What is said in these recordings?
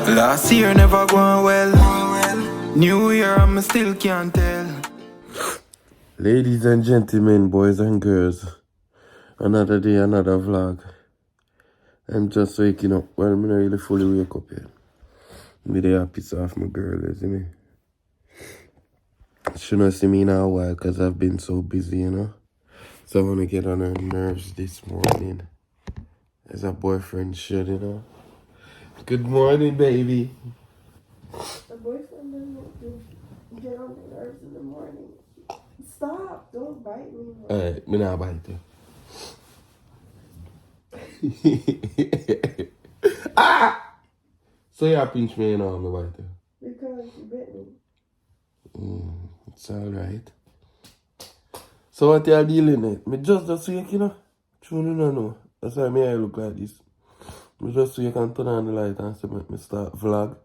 Last year never going well. New year I still can't tell. Ladies and gentlemen, boys and girls, another day, another vlog. I'm just waking up. Well, I'm not really fully wake up yet. I'm there piss off my girl, you see me? She don't see me in a while because I've been so busy, you know? So I want to get on her nerves this morning. As a boyfriend should, you know? Good morning, baby. The boyfriend doesn't want to get on the nerves in the morning. Stop! Don't bite me. Alright, me not bite you. Ah! So you pinch me and all, me bite you? Because you bit me. It's alright. So what you are dealing with? Me just wake, you know? True, no, no. That's why I look like this. Me just wake and turn on the light and say me start vlog.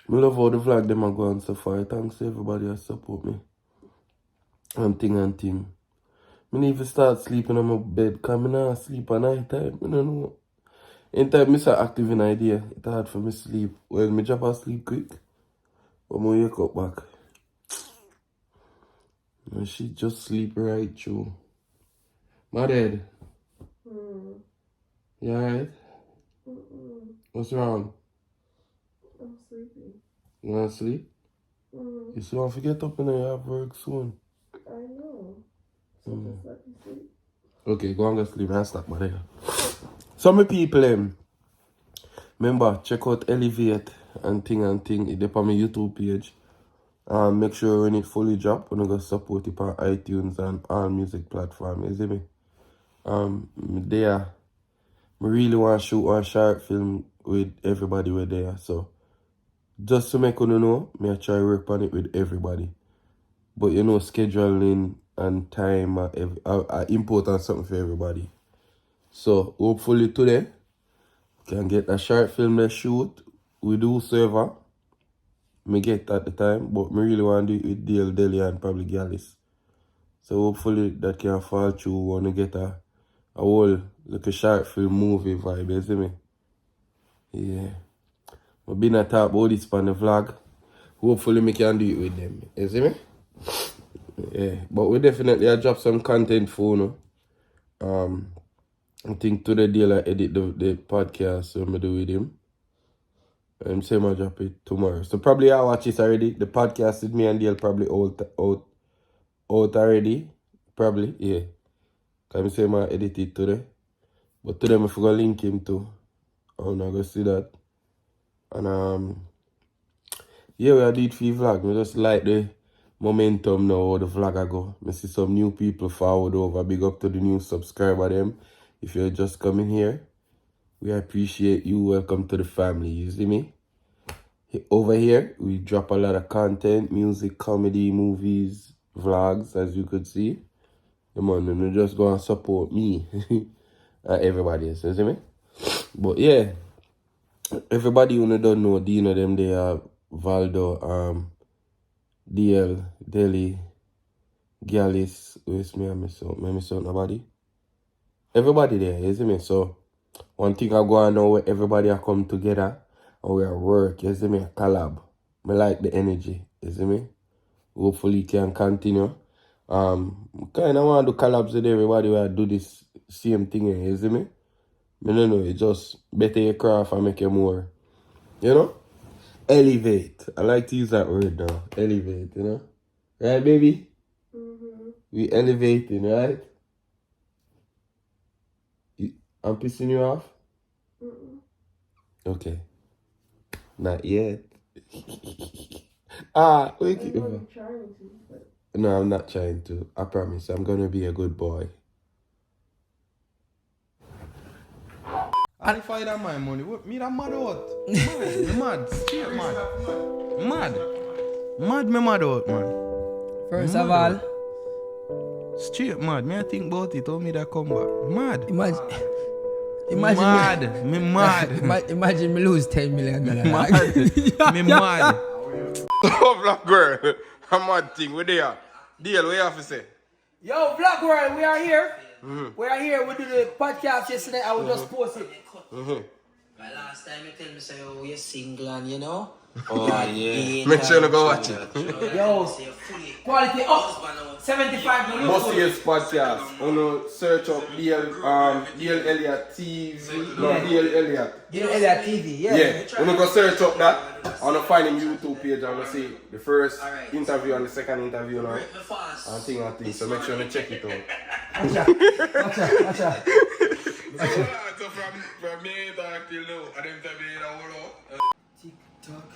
Me love how the vlog them are going so far. Thanks to everybody that support me. And thing. Me need to start sleeping on my bed because I not sleep at night time. I don't know. Anytime I start active in idea, it's hard for me to sleep. Well, me drop asleep quick. But I wake up back. And she just sleep right through. My dad. You alright? What's wrong? I'm sleepy. You want to sleep? You still want to get up and you have work soon. I know. So just let me sleep. Okay, go and go sleep and stop, my dear. Some people, remember, check out Elevate and thing. It's on my YouTube page. Make sure when it fully drop, when I go support it on iTunes and all music platforms, you see me? There, I really want to shoot one short film with everybody with there. So, just to make you know, I try to work on it with everybody. But you know, scheduling and time are important something for everybody. So, hopefully today, can get a short film to shoot with whosoever. Me get at the time, but me really want to do it with Dale, Deli and probably Gallus. So hopefully that can fall through. Want to get a whole like a short film movie vibe, you see me? Yeah. I've been a talk about this on the vlog. Hopefully me can do it with them. You see me? Yeah. But we definitely drop some content for you. I think today Dale I edit the podcast so I do with him. Same I drop it tomorrow. So probably I watch it already. The podcast with me and Dale probably out already. Probably, yeah. Cause I I edit it today. But today I forgot to link him too. I'm not gonna see that. And yeah, we are doing it for the vlog. We just like the momentum now how the vlog I go. I see some new people forward over. Big up to the new subscriber them. If you're just coming here, we appreciate you. Welcome to the family. You see me? Over here, we drop a lot of content, music, comedy, movies, vlogs, as you could see. Come on, and just go and support me. Everybody else, you see me? But yeah, everybody who don't know, Dino them, they are Valdo, DL, Deli, Gallus, where's me and my son, nobody? Everybody there, you see me? So, one thing I go on now where everybody are come together and we are work, you see me? Collab. I like the energy, you see me? Hopefully it can continue. Kind of want to do collabs with everybody where I do this same thing, you see me? I don't know, it just better your craft and make it more, you know? Elevate. I like to use that word now. Elevate, you know? Right, baby? We elevating, right? I'm pissing you off? Okay. Not yet. Wake it up. No, I'm not trying to. I promise. I'm gonna be a good boy. And if I had my money, what me that mad out? Me mad. Straight mad. Me mad out, man. First Mad of all, out. Straight mad. Me I think about it. How me that come back? Mad. Imagine me lose $10 million. Me mad. Oh, Black Girl. A mad thing. Where they are? Deal, what you have to say? Yo, Black World, we are here. We are here. We did the podcast yesterday. I will just post it. last time you tell me say you're single and you know. Oh yeah. Make sure you go watch it. Yo, quality up. 75 million. Must Yes podcast. Search up DL Elliott TV. No, DL Elliott. DL Elliott TV, yeah. Yeah. Go search up that. I wanna find him YouTube page. I wanna see the first interview and the second interview now. And thing. So make sure you check it out. Watch out. So from me talk till now, I didn't tell me that all TikTok.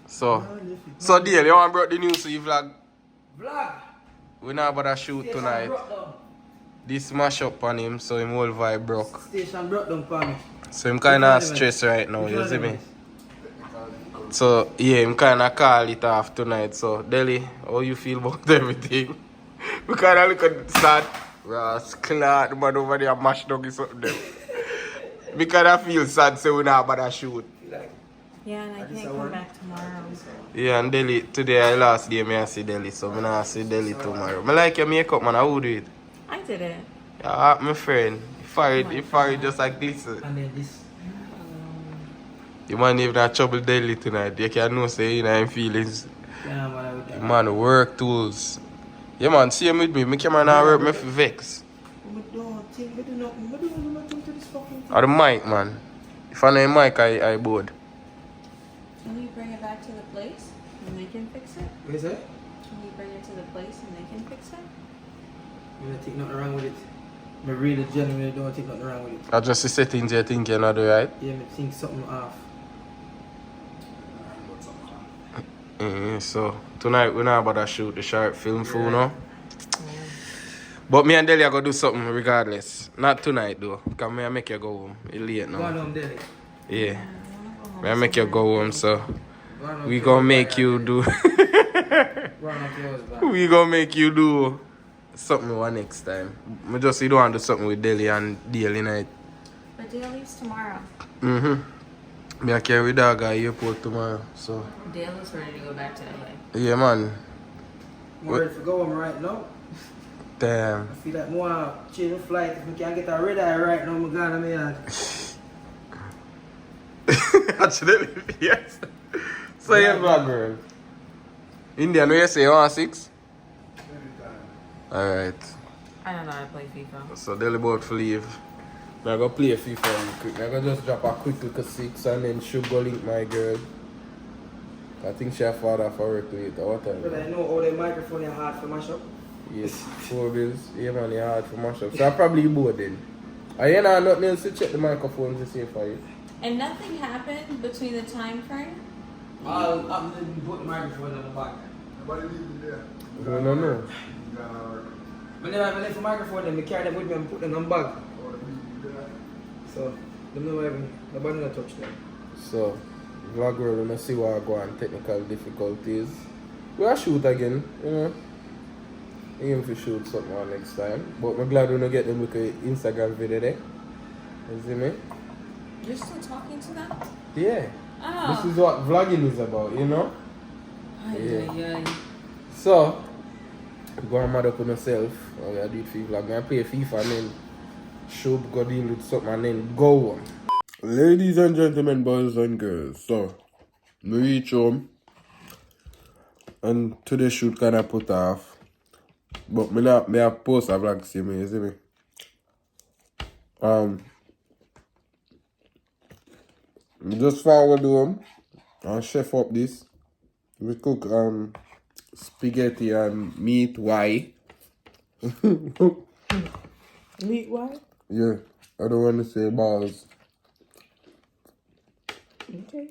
So deal, you want to break the news to you vlog? Vlog. We not about to shoot tonight. This mash up on him, so him whole vibe broke. Station broke down for me. So him kinda stressed right now, you see me? So yeah, him kinda call it off tonight. So Delhi, how you feel about everything? We kinda look at sad rascal, the man over there mash dog is something there. We kinda feel sad, so we not about to shoot. Yeah, and I can't come back tomorrow. Yeah, and Delhi, today I last day I see Delhi, so I'm not see Delhi tomorrow. I like your makeup, man. How do it? I did it. Yeah, my friend. If I just like this. And then this. You man even have trouble Delhi tonight. You can know say you know him feelings. Yeah, man, You man work tools. Yeah man, see him with me. My camera now work me for vex. I do nothing to this fucking thing. Or the mic, man. If I know the mic, I bored. Can you bring it back to the place and they can fix it? What is that? Can you bring it to the place and they can fix it? I don't think nothing wrong with it. I really genuinely don't think nothing wrong with it. I just the settings you think you not do right. Yeah, I think something off. So tonight we're not about to shoot the short film for now. But me and Delia are gonna do something regardless. Not tonight though. Because I make you go home. It's late now. Go on home, Delhi. Yeah. I make you go home, so we gonna make you do we gonna make you do something one next time. I just you don't want to do something with Delhi and Daily night. But Dale leaves tomorrow. Me I carry dog at airport tomorrow, so Dale is ready to go back to LA. yeah man. I'm ready to go home right now. Damn. I feel like more change the flight. If we can't get a red eye right now, I'm gonna be on. Actually, yes. So yeah, black girl. Indian, where you say you want 6? Alright. I don't know how to play FIFA. So they're about to leave. I'm gonna play FIFA real quick. I'm gonna just drop a quick little 6 and then she'll go link my girl. I think she have father for work later. What time? But I know all the microphone are hard for my shop. Yes, 4 bills. Yeah man, you're hard for mashup. So I probably bored then. I ain't have nothing else to check the microphones to see for you. And nothing happened between the time frame? I'll put the microphone on the back. No. Whenever I left the microphone, then I carry them with me and put them on bag. So, nobody not touch them. So, vlog world, we're gonna see what I go on technical difficulties. We'll shoot again, you know. Aim to shoot something on next time. But I'm glad we're gonna get them with an Instagram video there. You see me? You're still talking to them? Yeah. Oh. This is what vlogging is about, you know? Yeah. So, go and mad up on yourself. Oh, yeah, I do it for vlog. I play FIFA and then should go deal with something and then go on. Ladies and gentlemen, boys and girls, so we reach home and today shoot kind of put off. But me have post a vlog, see me, you see me? We just forward home and chef up this. We cook spaghetti and meat. Why? Meat why? Yeah, I don't want to say balls. Okay.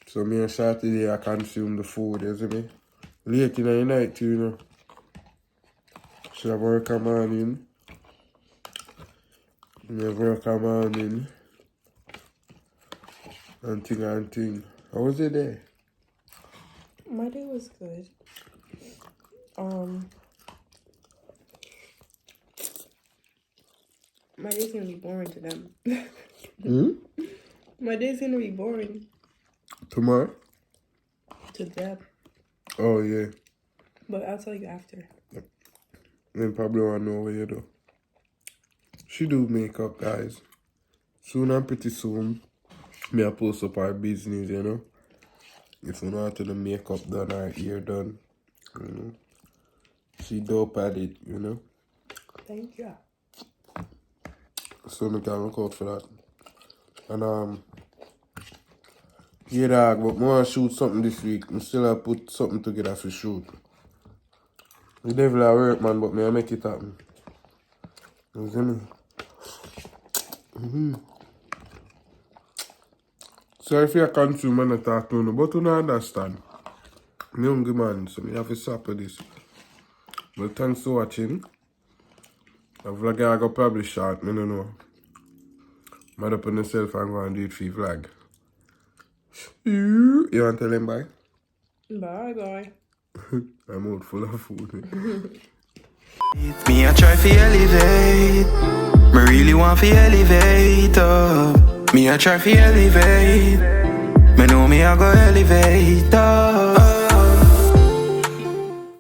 So me and Saturday I consume the food, you see me? Late in the night too, you know. Should I work a morning? Me work a morning. And thing. How was it there? My day was good. My day's gonna be boring to them. My day's gonna be boring Tomorrow? to them. Oh yeah. But I'll tell you after. Then probably want to know what you do. She do makeup, guys. Soon and pretty soon. Me I post up our business, you know. If you want to the makeup done or hair done, you know. She dope at it, you know. Thank you. So I can look out for that. And yeah dog, but I want to shoot something this week. I still have put something together for shoot. The devil at work man, but me I make it happen. You see me? So if you consume and I talk to you, but you don't understand. I'm hungry man, so I have to stop with this. But thanks for watching. The vlog I go probably short, I don't know. Mad up on yourself and go and do it for your vlog. You want to tell him bye? Bye bye. I'm out full of food. Me I try to elevate. Me really want to elevate up. Me I try to elevate. Me know me I go elevate up.